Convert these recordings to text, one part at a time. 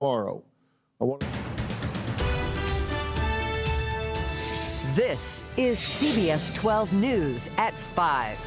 tomorrow. This is CBS 12 News at 5.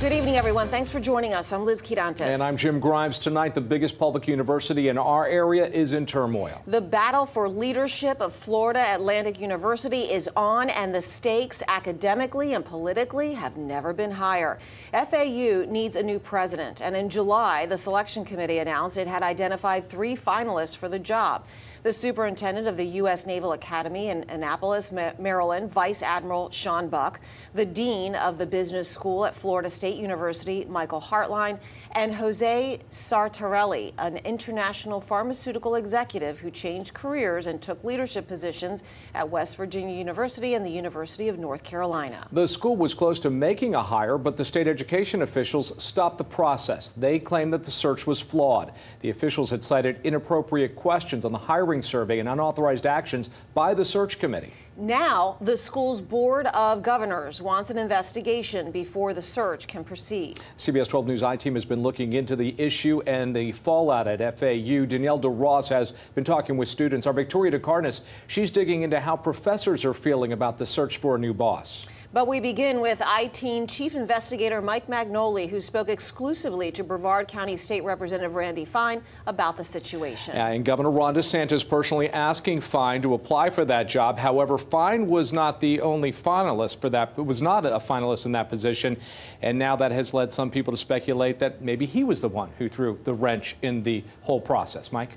Good evening, everyone. Thanks for joining us. I'm Liz Quirantes. And I'm Jim Grimes. Tonight, the biggest public university in our area is in turmoil. The battle for leadership of Florida Atlantic University is on, and the stakes academically and politically have never been higher. FAU needs a new president, and in July, the selection committee announced it had identified 3 finalists for the job. The superintendent of the U.S. Naval Academy in Annapolis, Maryland, Vice Admiral Sean Buck, the dean of the business school at Florida State University, Michael Hartline, and Jose Sartorelli, an international pharmaceutical executive who changed careers and took leadership positions at West Virginia University and the University of North Carolina. The school was close to making a hire, but the state education officials stopped the process. They claimed that the search was flawed. The officials had cited inappropriate questions on the hiring survey and unauthorized actions by the search committee. Now, the school's Board of Governors wants an investigation before the search can proceed. CBS 12 News I-Team has been looking into the issue and the fallout at FAU. Danielle DeRoss has been talking with students. Our Victoria DeCarnes, she's digging into how professors are feeling about the search for a new boss. But we begin with I-Team Chief Investigator Mike Magnoli, who spoke exclusively to Brevard County State Representative Randy Fine about the situation. And Governor Ron DeSantis personally asking Fine to apply for that job. However, Fine was not the only finalist for that. It was not a finalist in that position. And now that has led some people to speculate that maybe he was the one who threw the wrench in the whole process. Mike?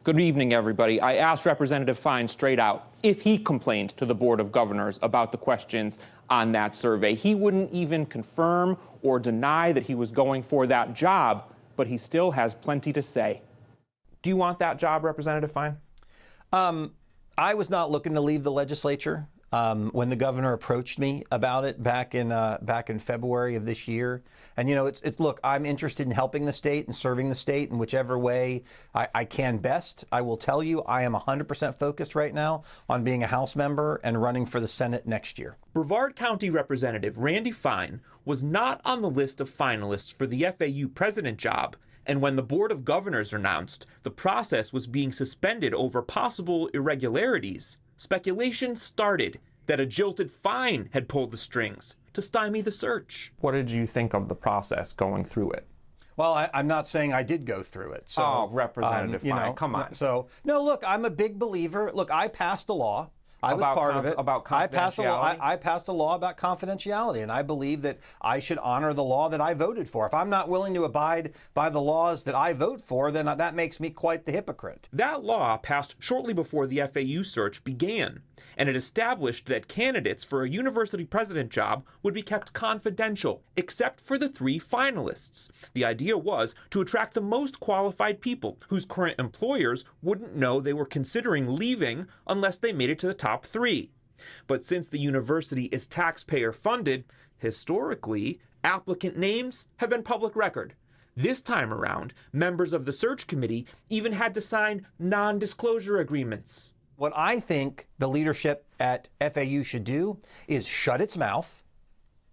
Good evening, everybody. I asked Representative Fine straight out if he complained to the Board of Governors about the questions on that survey. He wouldn't even confirm or deny that he was going for that job, but he still has plenty to say. Do you want that job, Representative Fine? I was not looking to leave the legislature. When the governor approached me about it back in February of this year, and look, I'm interested in helping the state and serving the state in whichever way I can best. I will tell you, I am 100% focused right now on being a House member and running for the Senate next year. Brevard County Representative Randy Fine was not on the list of finalists for the FAU president job. And when the Board of Governors announced the process was being suspended over possible irregularities, speculation started that a jilted Fine had pulled the strings to stymie the search. What did you think of the process going through it? Well, I'm not saying I did go through it. So, Representative Fine, come on. So, no, look, I'm a big believer. Look, I passed a law. I was part of it. About confidentiality? I passed a law about confidentiality, and I believe that I should honor the law that I voted for. If I'm not willing to abide by the laws that I vote for, then that makes me quite the hypocrite. That law passed shortly before the FAU search began, and it established that candidates for a university president job would be kept confidential, except for the 3 finalists. The idea was to attract the most qualified people whose current employers wouldn't know they were considering leaving unless they made it to the top 3. But since the university is taxpayer funded, historically, applicant names have been public record. This time around, members of the search committee even had to sign non-disclosure agreements. What I think the leadership at FAU should do is shut its mouth,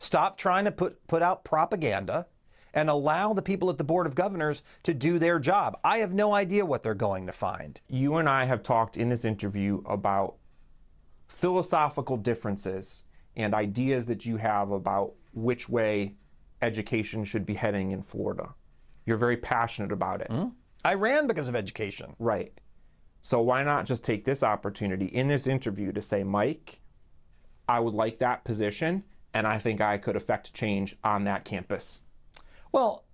stop trying to put out propaganda, and allow the people at the Board of Governors to do their job. I have no idea what they're going to find. You and I have talked in this interview about philosophical differences and ideas that you have about which way education should be heading in Florida. You're very passionate about it. I ran because of education. Right. So why not just take this opportunity in this interview to say, Mike, I would like that position, and I think I could affect change on that campus. Well,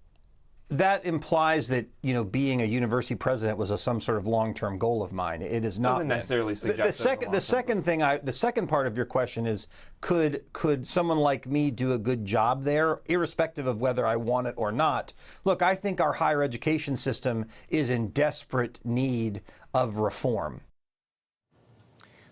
that implies that, being a university president was some sort of long-term goal of mine. It is not. Doesn't necessarily suggest the second part of your question is, could someone like me do a good job there, irrespective of whether I want it or not? Look, I think our higher education system is in desperate need of reform.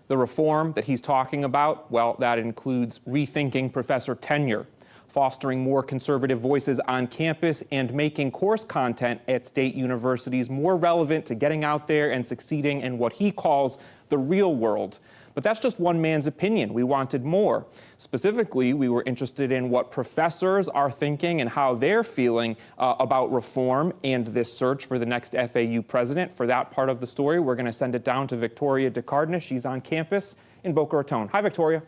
The reform that he's talking about, well, that includes rethinking professor tenure. fostering more conservative voices on campus, and making course content at state universities more relevant to getting out there and succeeding in what he calls the real world. But that's just one man's opinion. We wanted more. Specifically, we were interested in what professors are thinking and how they're feeling about reform and this search for the next FAU president. For that part of the story, we're going to send it down to Victoria DeCardenas. She's on campus in Boca Raton. Hi, Victoria.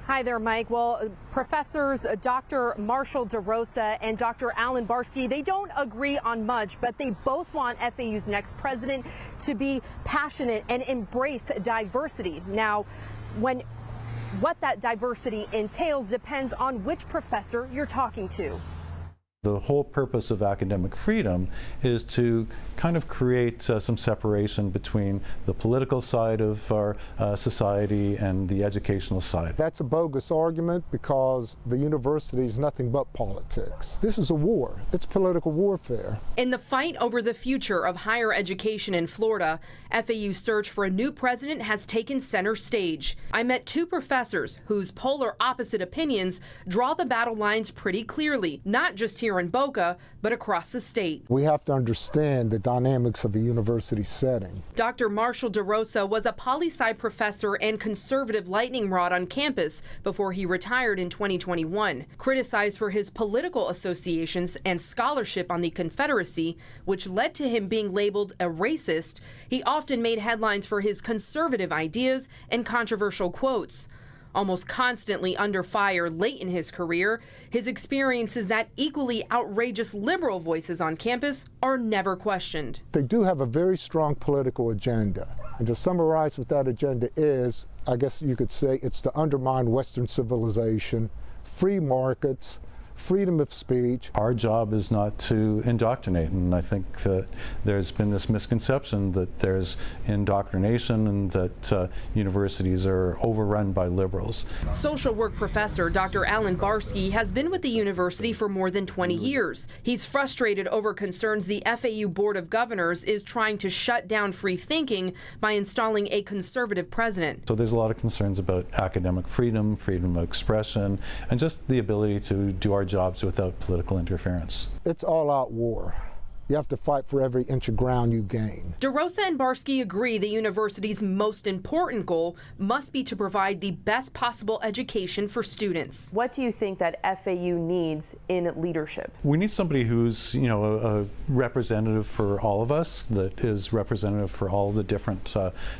Hi there, Mike. Well, professors Dr. Marshall DeRosa and Dr. Alan Barsky, they don't agree on much, but they both want FAU's next president to be passionate and embrace diversity. Now, what that diversity entails depends on which professor you're talking to. The whole purpose of academic freedom is to kind of create some separation between the political side of our society and the educational side. That's a bogus argument because the university is nothing but politics. This is a war. It's political warfare. In the fight over the future of higher education in Florida, FAU's search for a new president has taken center stage. I met two professors whose polar opposite opinions draw the battle lines pretty clearly, not just here in Boca, but across the state. We have to understand the dynamics of a university setting. Dr. Marshall DeRosa was a poli-sci professor and conservative lightning rod on campus before he retired in 2021. Criticized for his political associations and scholarship on the Confederacy, which led to him being labeled a racist, he often made headlines for his conservative ideas and controversial quotes. Almost constantly under fire late in his career, his experience is that equally outrageous liberal voices on campus are never questioned. They do have a very strong political agenda. And to summarize what that agenda is, I guess you could say it's to undermine Western civilization, free markets, freedom of speech. Our job is not to indoctrinate, and I think that there's been this misconception that there's indoctrination and that universities are overrun by liberals. Social work professor Dr. Alan Barsky has been with the university for more than 20 years. He's frustrated over concerns the FAU Board of Governors is trying to shut down free thinking by installing a conservative president. So there's a lot of concerns about academic freedom, freedom of expression, and just the ability to do our jobs without political interference. It's all-out war. You have to fight for every inch of ground you gain. DeRosa and Barsky agree the university's most important goal must be to provide the best possible education for students. What do you think that FAU needs in leadership? We need somebody who's, a representative for all of us, that is representative for all the different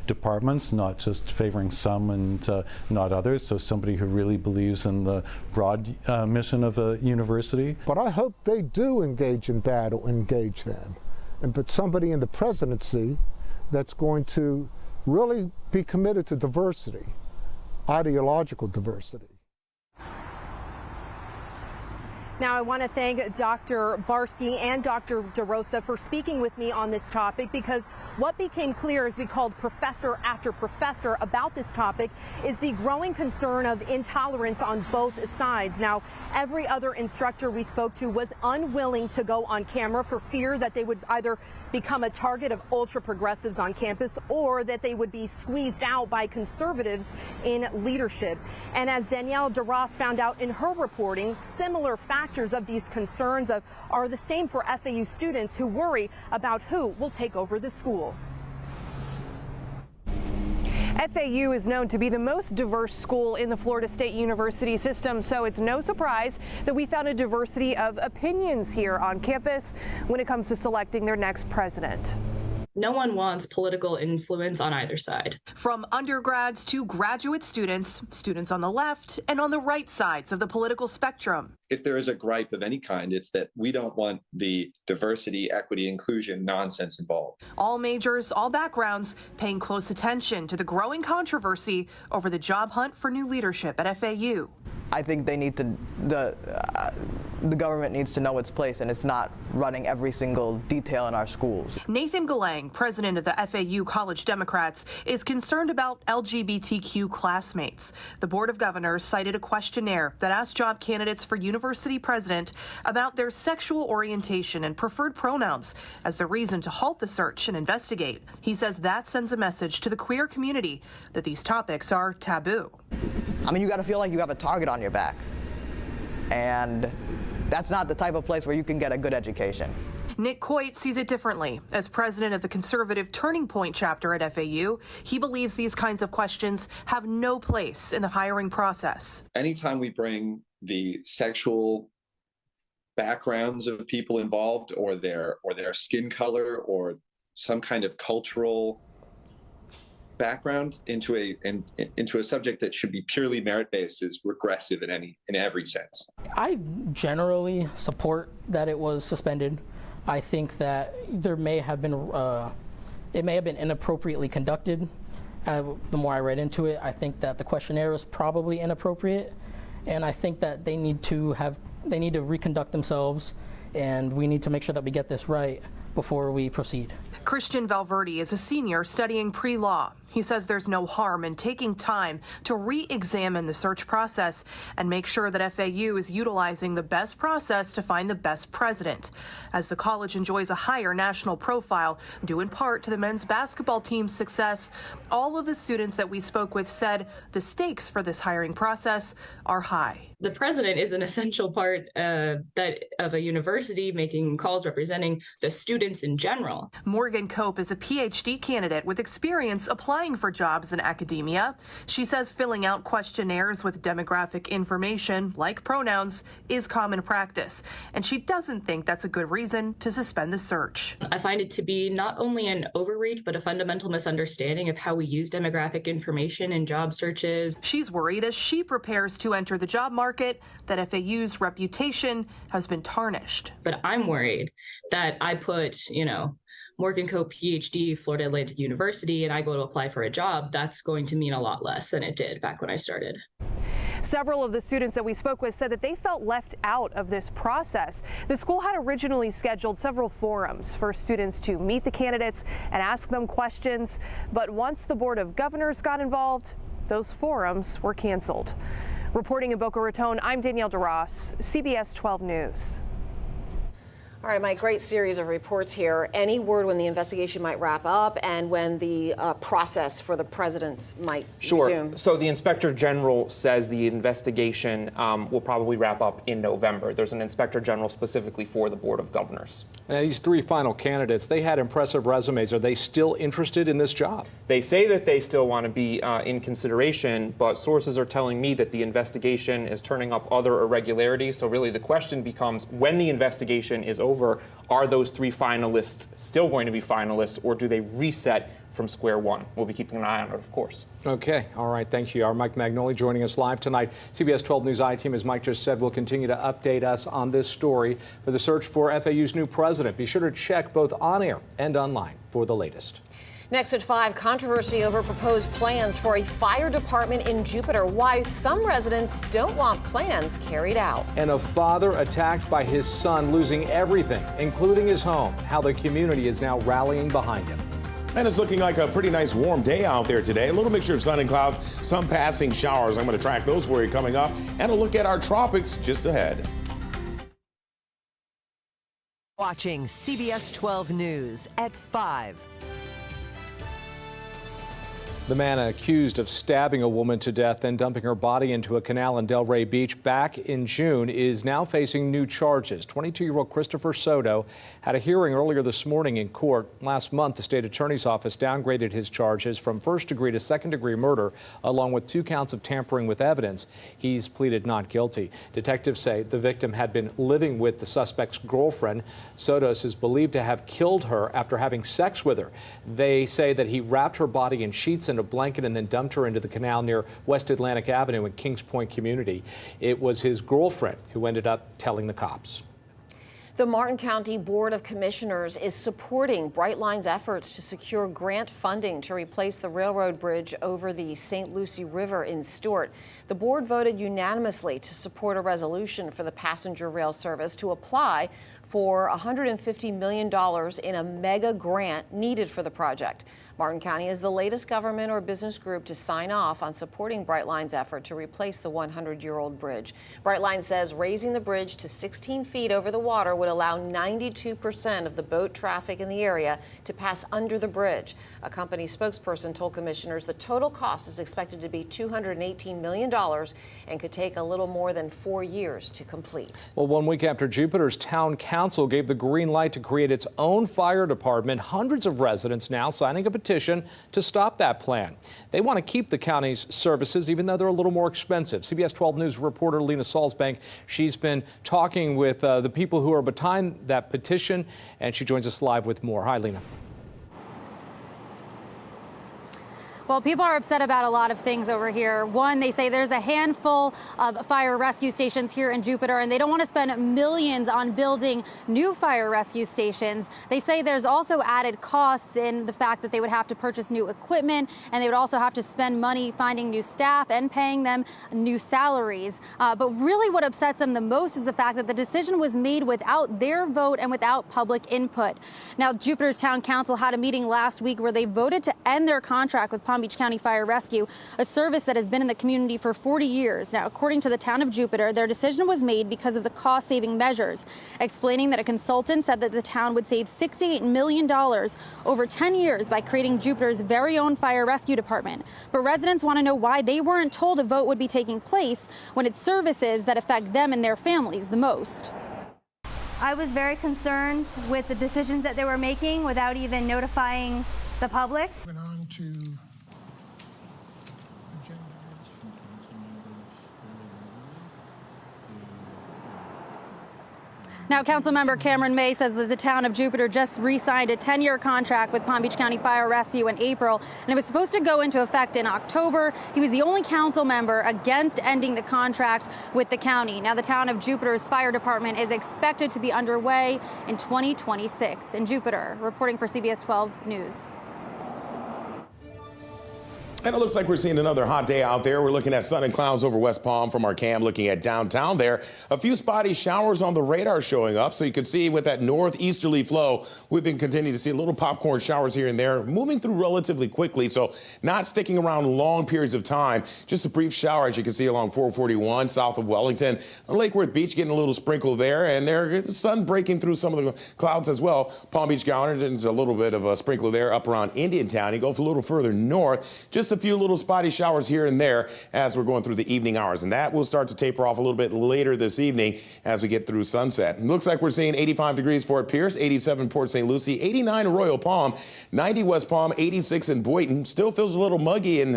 departments, not just favoring some and not others. So somebody who really believes in the broad mission of a university. But I hope they do engage in battle, engage them, but somebody in the presidency that's going to really be committed to diversity, ideological diversity. Now, I want to thank Dr. Barsky and Dr. DeRosa for speaking with me on this topic, because what became clear as we called professor after professor about this topic is the growing concern of intolerance on both sides. Now, every other instructor we spoke to was unwilling to go on camera for fear that they would either become a target of ultra progressives on campus or that they would be squeezed out by conservatives in leadership. And as Danielle DeRoss found out in her reporting, similar factors of these concerns are the same for FAU students who worry about who will take over the school. FAU is known to be the most diverse school in the Florida State University system, so it's no surprise that we found a diversity of opinions here on campus when it comes to selecting their next president. No one wants political influence on either side. From undergrads to graduate students, students on the left and on the right sides of the political spectrum. If there is a gripe of any kind, it's that we don't want the diversity, equity, inclusion nonsense involved. All majors, all backgrounds, paying close attention to the growing controversy over the job hunt for new leadership at FAU. I think they need to, the government needs to know its place, and it's not running every single detail in our schools. Nathan Galang, president of the FAU College Democrats, is concerned about LGBTQ classmates. The Board of Governors cited a questionnaire that asked job candidates for university president about their sexual orientation and preferred pronouns as the reason to halt the search and investigate. He says that sends a message to the queer community that these topics are taboo. I mean, you got to feel like you have a target on your back. And that's not the type of place where you can get a good education. Nick Coit sees it differently. As president of the conservative Turning Point chapter at FAU, he believes these kinds of questions have no place in the hiring process. Anytime we bring the sexual backgrounds of people involved, or their skin color, or some kind of cultural background into a subject that should be purely merit-based, is regressive in every sense. I generally support that it was suspended. I think that there may have been it may have been inappropriately conducted. The more I read into it, I think that the questionnaire was probably inappropriate, and I think that they need to reconduct themselves, and we need to make sure that we get this right before we proceed. Christian Valverde is a senior studying pre-law. He says there's no harm in taking time to re-examine the search process and make sure that FAU is utilizing the best process to find the best president. As the college enjoys a higher national profile, due in part to the men's basketball team's success, all of the students that we spoke with said the stakes for this hiring process are high. The president is an essential part of a university, making calls representing the students in general. Morgan Cope is a PhD candidate with experience applying for jobs in academia. She says filling out questionnaires with demographic information, like pronouns, is common practice, and she doesn't think that's a good reason to suspend the search. I find it to be not only an overreach, but a fundamental misunderstanding of how we use demographic information in job searches. She's worried as she prepares to enter the job market that FAU's reputation has been tarnished. But I'm worried that I put, Morgan Cope, PhD, Florida Atlantic University, and I go to apply for a job, that's going to mean a lot less than it did back when I started. Several of the students that we spoke with said that they felt left out of this process. The school had originally scheduled several forums for students to meet the candidates and ask them questions, but once the Board of Governors got involved, those forums were canceled. Reporting in Boca Raton, I'm Danielle DeRoss, CBS 12 News. All right, Mike, great series of reports here. Any word when the investigation might wrap up and when the process for the presidents might resume? So the Inspector General says the investigation will probably wrap up in November. There's an Inspector General specifically for the Board of Governors. Now, these three final candidates, they had impressive resumes. Are they still interested in this job? They say that they still want to be in consideration, but sources are telling me that the investigation is turning up other irregularities. So really the question becomes, when the investigation is over, are those three finalists still going to be finalists, or do they reset from square one? We'll be keeping an eye on it, of course. Okay. All right. Thanks, you are. Mike Magnoli joining us live tonight. CBS 12 News I-Team, as Mike just said, will continue to update us on this story for the search for FAU's new president. Be sure to check both on air and online for the latest. Next at 5, controversy over proposed plans for a fire department in Jupiter. Why some residents don't want plans carried out. And a father attacked by his son, losing everything, including his home. How the community is now rallying behind him. And it's looking like a pretty nice warm day out there today. A little mixture of sun and clouds, some passing showers. I'm going to track those for you coming up. And a look at our tropics just ahead. Watching CBS 12 News at 5. The man accused of stabbing a woman to death, then dumping her body into a canal in Delray Beach back in June is now facing new charges. 22-year-old Christopher Soto had a hearing earlier this morning in court. Last month, the state attorney's office downgraded his charges from first-degree to second-degree murder, along with 2 counts of tampering with evidence. He's pleaded not guilty. Detectives say the victim had been living with the suspect's girlfriend. Sotos is believed to have killed her after having sex with her. They say that he wrapped her body in sheets and a blanket and then dumped her into the canal near West Atlantic Avenue in Kings Point community. It was his girlfriend who ended up telling the cops. The Martin County Board of Commissioners is supporting Brightline's efforts to secure grant funding to replace the railroad bridge over the St. Lucie River in Stuart. The board voted unanimously to support a resolution for the passenger rail service to apply for $150 million in a mega grant needed for the project. Martin County is the latest government or business group to sign off on supporting Brightline's effort to replace the 100-year-old bridge. Brightline says raising the bridge to 16 feet over the water would allow 92% of the boat traffic in the area to pass under the bridge. A company spokesperson told commissioners the total cost is expected to be $218 million and could take a little more than 4 years to complete. Well, 1 week after Jupiter's town council gave the green light to create its own fire department, hundreds of residents now signing a petition to stop that plan. They want to keep the county's services, even though they're a little more expensive. CBS 12 News reporter Lena Salzbank, she's been talking with the people who are behind that petition, and she joins us live with more. Hi, Lena. Well, people are upset about a lot of things over here. One, they say there's a handful of fire rescue stations here in Jupiter, and they don't want to spend millions on building new fire rescue stations. They say there's also added costs in the fact that they would have to purchase new equipment, and they would also have to spend money finding new staff and paying them new salaries. But really what upsets them the most is the fact that the decision was made without their vote and without public input. Now, Jupiter's Town Council had a meeting last week where they voted to end their contract with Palm Beach County Fire Rescue, a service that has been in the community for 40 years. Now, according to the town of Jupiter, their decision was made because of the cost-saving measures, explaining that a consultant said that the town would save $68 million over 10 years by creating Jupiter's very own fire rescue department. But residents want to know why they weren't told a vote would be taking place when it's services that affect them and their families the most. I was very concerned with the decisions that they were making without even notifying the public. Went on to Now, Councilmember Cameron May says that the town of Jupiter just re-signed a 10-year contract with Palm Beach County Fire Rescue in April, and it was supposed to go into effect in October. He was the only council member against ending the contract with the county. Now, the town of Jupiter's fire department is expected to be underway in 2026. In Jupiter, reporting for CBS 12 News. And it looks like we're seeing another hot day out there. We're looking at sun and clouds over West Palm from our cam, looking at downtown there. A few spotty showers on the radar showing up. So you can see with that northeasterly flow, we've been continuing to see little popcorn showers here and there, moving through relatively quickly. So not sticking around long periods of time. Just a brief shower, as you can see, along 441 south of Wellington. Lake Worth Beach getting a little sprinkle there, and there's the sun breaking through some of the clouds as well. Palm Beach Gardens, a little bit of a sprinkle there up around Indiantown. You go a little further north, just a few little spotty showers here and there as we're going through the evening hours, and that will start to taper off a little bit later this evening as we get through sunset. It looks like we're seeing 85 degrees Fort Pierce, 87 Port St. Lucie, 89 in Royal Palm, 90 West Palm, 86 in Boynton. Still feels a little muggy and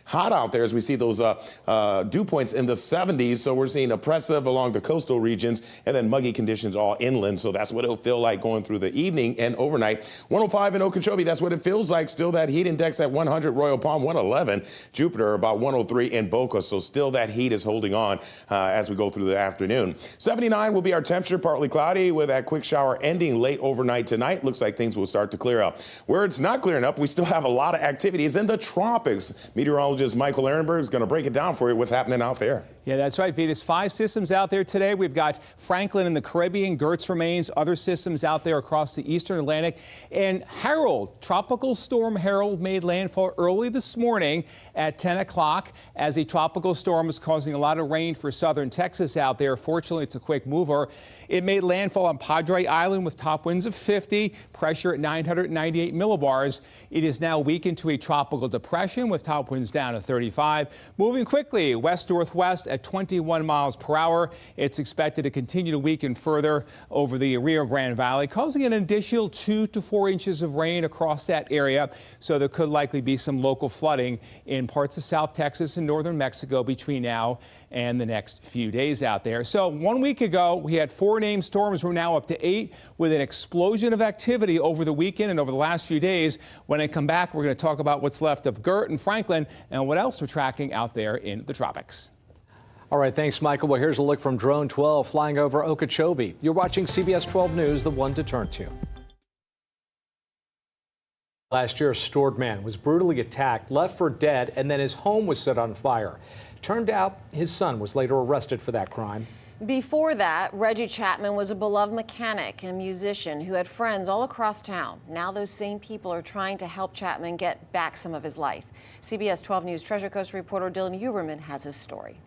hot out there as we see those dew points in the 70s. So we're seeing oppressive along the coastal regions and then muggy conditions all inland. So that's what it'll feel like going through the evening and overnight. 105 in Okeechobee, that's what it feels like. Still that heat index at 100, Royal Palm 111. Jupiter about 103 in Boca, so still that heat is holding on as we go through the afternoon. 79 will be our temperature, partly cloudy with that quick shower ending late overnight tonight. Looks like things will start to clear up. Where it's not clearing up, we still have a lot of activities in the tropics. Meteorologist Michael Ehrenberg is going to break it down for you, what's happening out there. Yeah, that's right, Vetus. 5 systems out there today. We've got Franklin in the Caribbean, Gertz remains, other systems out there across the eastern Atlantic. And Harold, Tropical Storm Harold made landfall early this morning at 10 o'clock as a tropical storm is causing a lot of rain for southern Texas out there. Fortunately, it's a quick mover. It made landfall on Padre Island with top winds of 50, pressure at 998 millibars. It is now weakened to a tropical depression with top winds down to 35. Moving quickly west-northwest at 21 miles per hour. It's expected to continue to weaken further over the Rio Grande Valley, causing an additional 2 to 4 inches of rain across that area. So there could likely be some local flooding in parts of South Texas and northern Mexico between now and the next few days out there. So 1 week ago, we had 4 named storms. We're now up to 8 with an explosion of activity over the weekend and over the last few days. When I come back, we're going to talk about what's left of Gert and Franklin and what else we're tracking out there in the tropics. All right, thanks, Michael. Well, here's a look from Drone 12 flying over Okeechobee. You're watching CBS 12 News, the one to turn to. Last year, a Stord man was brutally attacked, left for dead, and then his home was set on fire. Turned out his son was later arrested for that crime. Before that, Reggie Chapman was a beloved mechanic and musician who had friends all across town. Now those same people are trying to help Chapman get back some of his life. CBS 12 News Treasure Coast reporter Dylan Huberman has his story.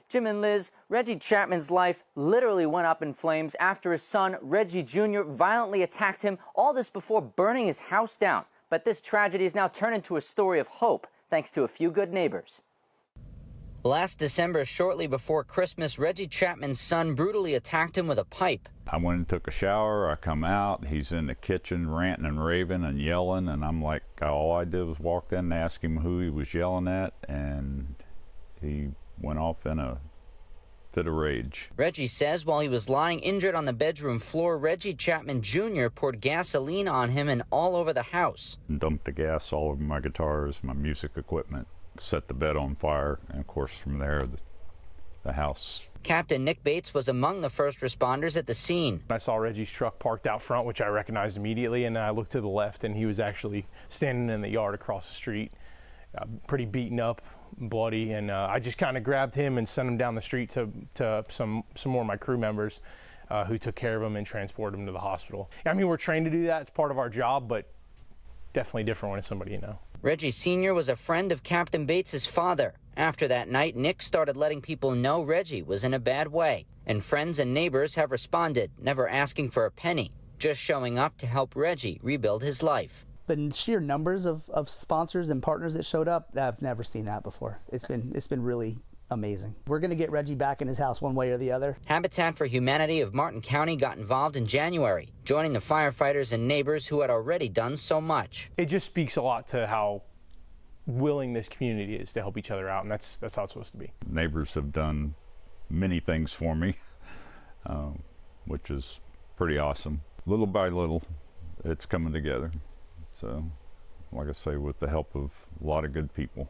Jim and Liz, Reggie Chapman's life literally went up in flames after his son, Reggie Jr., violently attacked him, all this before burning his house down. But this tragedy has now turned into a story of hope, thanks to a few good neighbors. Last December, shortly before Christmas, Reggie Chapman's son brutally attacked him with a pipe. I went and took a shower. I come out. He's in the kitchen ranting and raving and yelling. And I'm like, all I did was walk in and ask him who he was yelling at. And he went off in a fit of rage. Reggie says while he was lying injured on the bedroom floor, Reggie Chapman Jr. poured gasoline on him and all over the house. And dumped the gas all over my guitars, my music equipment, set the bed on fire, and of course from there the house. Captain Nick Bates was among the first responders at the scene. I saw Reggie's truck parked out front, which I recognized immediately, and then I looked to the left and he was actually standing in the yard across the street, pretty beaten up, bloody, and I just kind of grabbed him and sent him down the street to some more of my crew members who took care of him and transported him to the hospital. I mean, we're trained to do that. It's part of our job, but definitely different when it's somebody you know. Reggie Sr. was a friend of Captain Bates's father. After that night, Nick started letting people know Reggie was in a bad way. And friends and neighbors have responded, never asking for a penny, just showing up to help Reggie rebuild his life. The sheer numbers of sponsors and partners that showed up, I've never seen that before. It's been really amazing. We're going to get Reggie back in his house one way or the other. Habitat for Humanity of Martin County got involved in January, joining the firefighters and neighbors who had already done so much. It just speaks a lot to how willing this community is to help each other out, and that's how it's supposed to be. Neighbors have done many things for me, which is pretty awesome. Little by little, it's coming together. So, like I say, with the help of a lot of good people.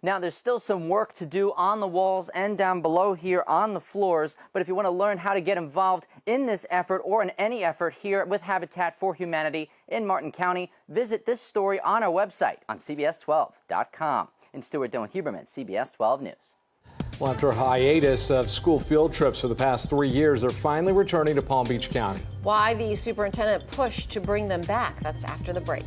Now, there's still some work to do on the walls and down below here on the floors, but if you want to learn how to get involved in this effort or in any effort here with Habitat for Humanity in Martin County, visit this story on our website on CBS12.com. In Stuart Dylan Huberman, CBS 12 News. Well, after a hiatus of school field trips for the past 3 years, they're finally returning to Palm Beach County. Why the superintendent pushed to bring them back? That's after the break.